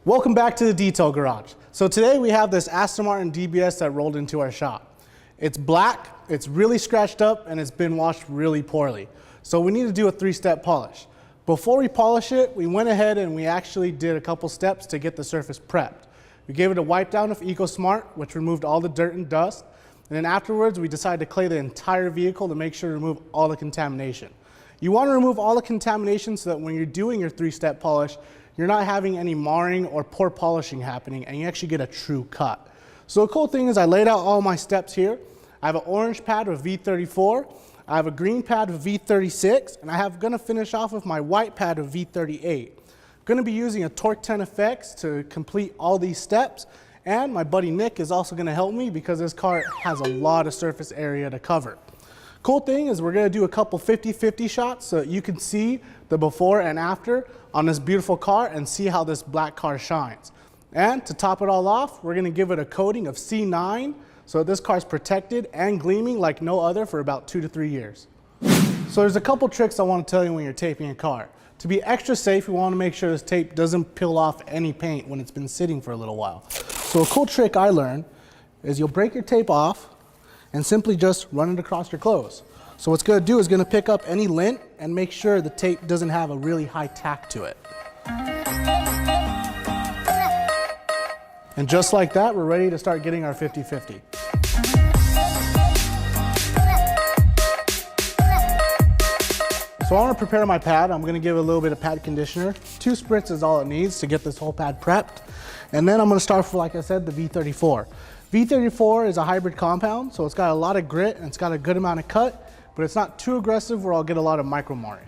Welcome back to the Detail Garage. So today we have this Aston Martin DBS that rolled into our shop. It's black, it's really scratched up, and it's been washed really poorly. So we need to do a 3-step polish. Before we polish it, we went ahead and we actually did a couple steps to get the surface prepped. We gave it a wipe down of EcoSmart, which removed all the dirt and dust. And then afterwards, we decided to clay the entire vehicle to make sure to remove all the contamination. You want to remove all the contamination so that when you're doing your 3-step polish, you're not having any marring or poor polishing happening, and you actually get a true cut. So the cool thing is I laid out all my steps here. I have an orange pad with V34, I have a green pad with V36, and I'm gonna finish off with my white pad with V38. I'm gonna be using a Torque 10 effects to complete all these steps, and my buddy Nick is also gonna help me because this car has a lot of surface area to cover. Cool thing is we're gonna do a couple 50-50 shots so that you can see the before and after on this beautiful car and see how this black car shines. And to top it all off, we're gonna give it a coating of C9 so this car is protected and gleaming like no other for about 2 to 3 years. So there's a couple tricks I wanna tell you when you're taping a car. To be extra safe, we wanna make sure this tape doesn't peel off any paint when it's been sitting for a little while. So a cool trick I learned is you'll break your tape off and simply just run it across your clothes. So what's gonna do is gonna pick up any lint and make sure the tape doesn't have a really high tack to it. And just like that, we're ready to start getting our 50-50. So I wanna prepare my pad. I'm gonna give it a little bit of pad conditioner. 2 spritz is all it needs to get this whole pad prepped. And then I'm gonna start with, like I said, the V34. V34 is a hybrid compound, so it's got a lot of grit and it's got a good amount of cut, but it's not too aggressive where I'll get a lot of micro marring.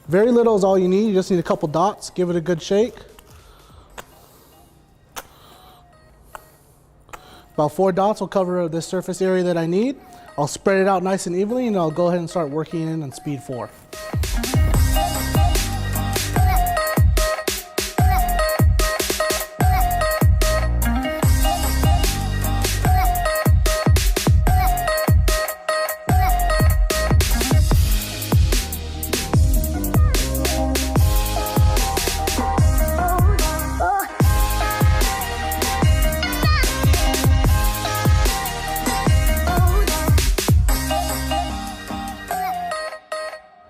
Very little is all you need. You just need a couple dots. Give it a good shake. About 4 dots will cover this surface area that I need. I'll spread it out nice and evenly and I'll go ahead and start working in on speed 4.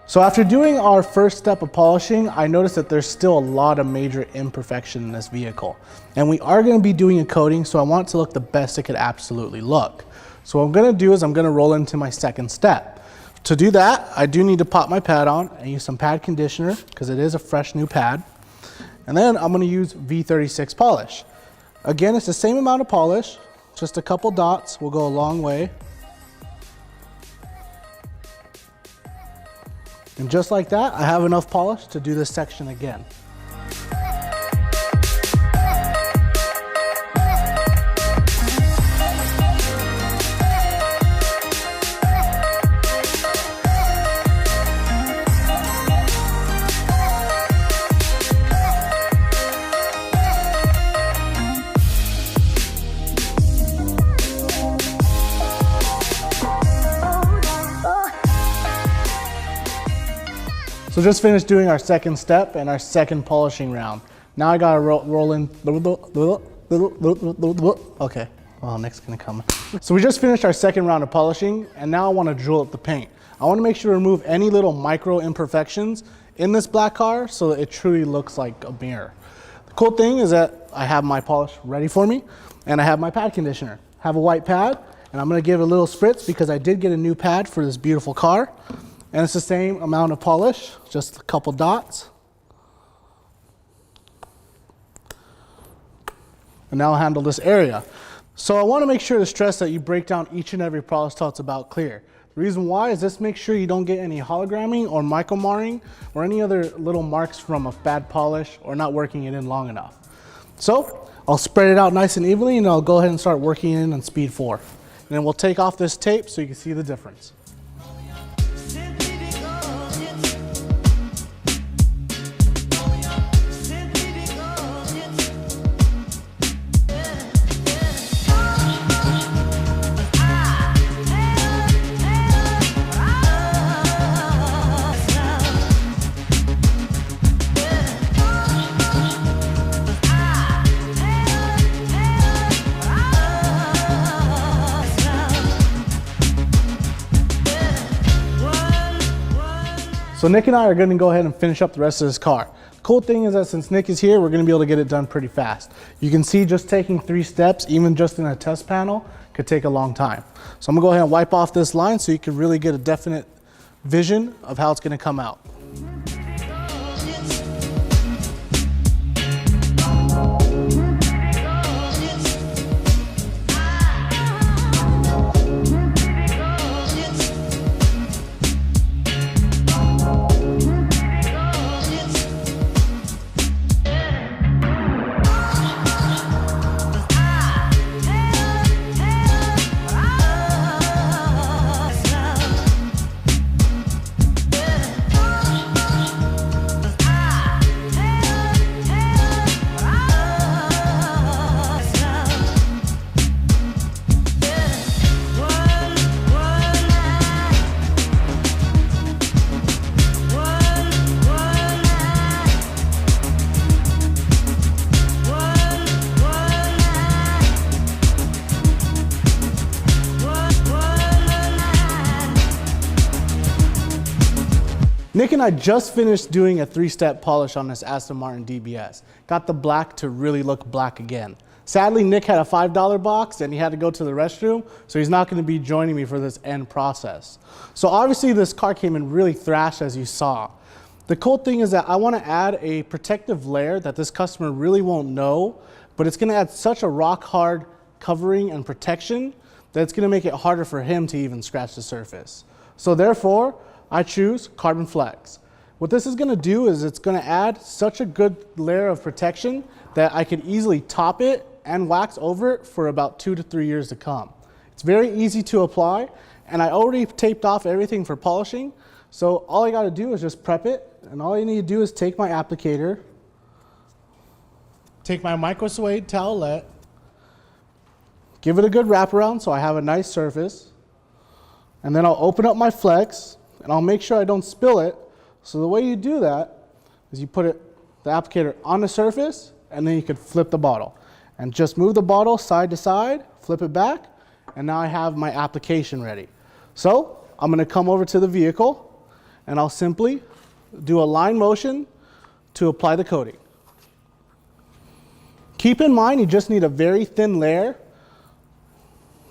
So after doing our first step of polishing, I noticed that there's still a lot of major imperfection in this vehicle. And we are gonna be doing a coating, so I want it to look the best it could absolutely look. So what I'm gonna do is I'm gonna roll into my second step. To do that, I do need to pop my pad on and use some pad conditioner because it is a fresh new pad. And then I'm gonna use V36 polish. Again, it's the same amount of polish, just a couple dots will go a long way. And just like that, I have enough polish to do this section again. So just finished doing our second step and our second polishing round. Now I gotta roll in, okay, well, Nick's gonna come. So we just finished our second round of polishing and now I wanna drill up the paint. I wanna make sure to remove any little micro imperfections in this black car so that it truly looks like a mirror. The cool thing is that I have my polish ready for me and I have my pad conditioner. I have a white pad and I'm gonna give it a little spritz because I did get a new pad for this beautiful car. And it's the same amount of polish, just a couple dots. And now I'll handle this area. So I want to make sure to stress that you break down each and every polish till it's about clear. The reason why is this makes sure you don't get any hologramming or micro marring or any other little marks from a bad polish or not working it in long enough. So I'll spread it out nice and evenly and I'll go ahead and start working in on speed 4. And then we'll take off this tape so you can see the difference. So Nick and I are gonna go ahead and finish up the rest of this car. The cool thing is that since Nick is here, we're gonna be able to get it done pretty fast. You can see just taking 3 steps, even just in a test panel, could take a long time. So I'm gonna go ahead and wipe off this line so you can really get a definite vision of how it's gonna come out. Nick and I just finished doing a 3-step polish on this Aston Martin DBS. Got the black to really look black again. Sadly, Nick had a $5 box and he had to go to the restroom, so he's not gonna be joining me for this end process. So obviously this car came in really thrashed, as you saw. The cool thing is that I wanna add a protective layer that this customer really won't know, but it's gonna add such a rock hard covering and protection that it's gonna make it harder for him to even scratch the surface. So therefore, I choose Carbon Flex. What this is gonna do is it's gonna add such a good layer of protection that I could easily top it and wax over it for about 2 to 3 years to come. It's very easy to apply, and I already taped off everything for polishing, so all I gotta do is just prep it, and all I need to do is take my applicator, take my micro suede towelette, give it a good wraparound so I have a nice surface, and then I'll open up my Flex, and I'll make sure I don't spill it. So the way you do that is you put the applicator on the surface, and then you can flip the bottle. And just move the bottle side to side, flip it back, and now I have my application ready. So I'm gonna come over to the vehicle, and I'll simply do a line motion to apply the coating. Keep in mind, you just need a very thin layer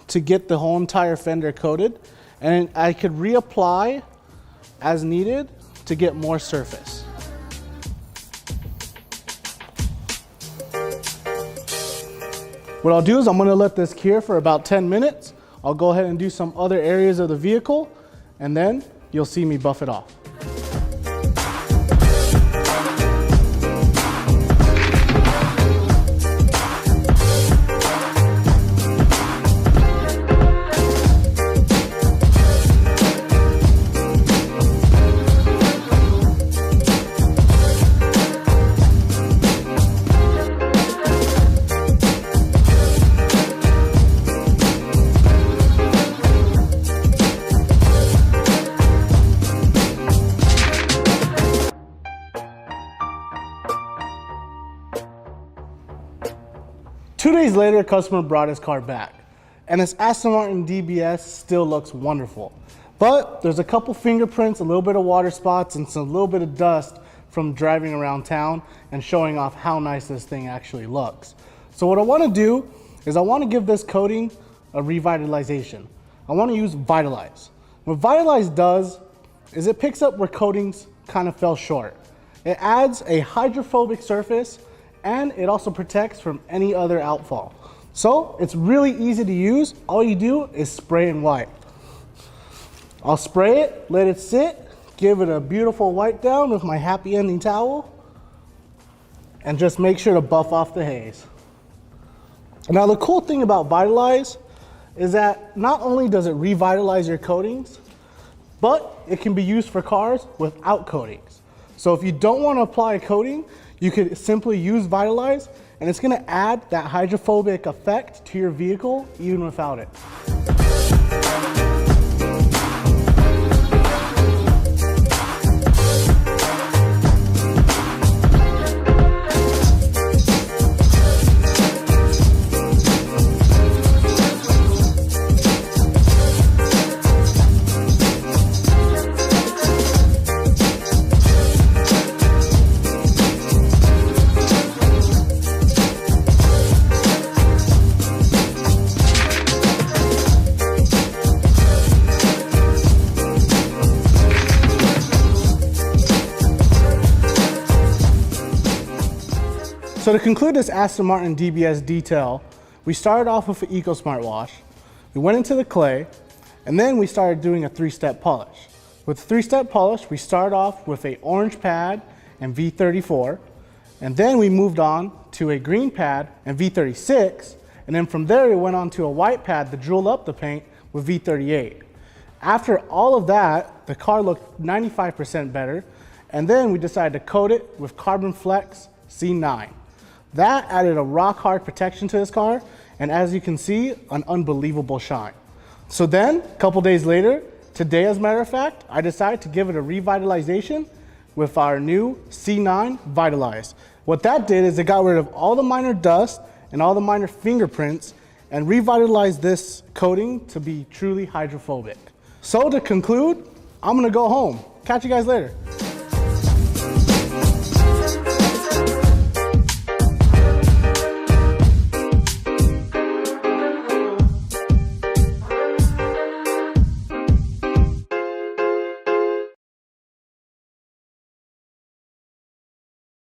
to get the whole entire fender coated, and I could reapply as needed to get more surface. What I'll do is I'm gonna let this cure for about 10 minutes. I'll go ahead and do some other areas of the vehicle, and then you'll see me buff it off. 2 days later, a customer brought his car back, and this Aston Martin DBS still looks wonderful. But there's a couple fingerprints, a little bit of water spots, and a little bit of dust from driving around town and showing off how nice this thing actually looks. So what I want to do is I want to give this coating a revitalization. I want to use Vitalize. What Vitalize does is it picks up where coatings kind of fell short. It adds a hydrophobic surface, and it also protects from any other outfall. So it's really easy to use. All you do is spray and wipe. I'll spray it, let it sit, give it a beautiful wipe down with my happy ending towel, and just make sure to buff off the haze. Now the cool thing about Vitalize is that not only does it revitalize your coatings, but it can be used for cars without coatings. So if you don't want to apply a coating, you could simply use Vitalize, and it's going to add that hydrophobic effect to your vehicle even without it. So to conclude this Aston Martin DBS detail, we started off with an EcoSmart wash, we went into the clay, and then we started doing a 3-step polish. With the 3-step polish, we started off with an orange pad and V34, and then we moved on to a green pad and V36, and then from there we went on to a white pad to jewel up the paint with V38. After all of that, the car looked 95% better, and then we decided to coat it with Carbon Flex C9. That added a rock hard protection to this car, and as you can see, an unbelievable shine. So then, a couple days later, today as a matter of fact, I decided to give it a revitalization with our new C9 Vitalize. What that did is it got rid of all the minor dust and all the minor fingerprints and revitalized this coating to be truly hydrophobic. So to conclude, I'm gonna go home. Catch you guys later.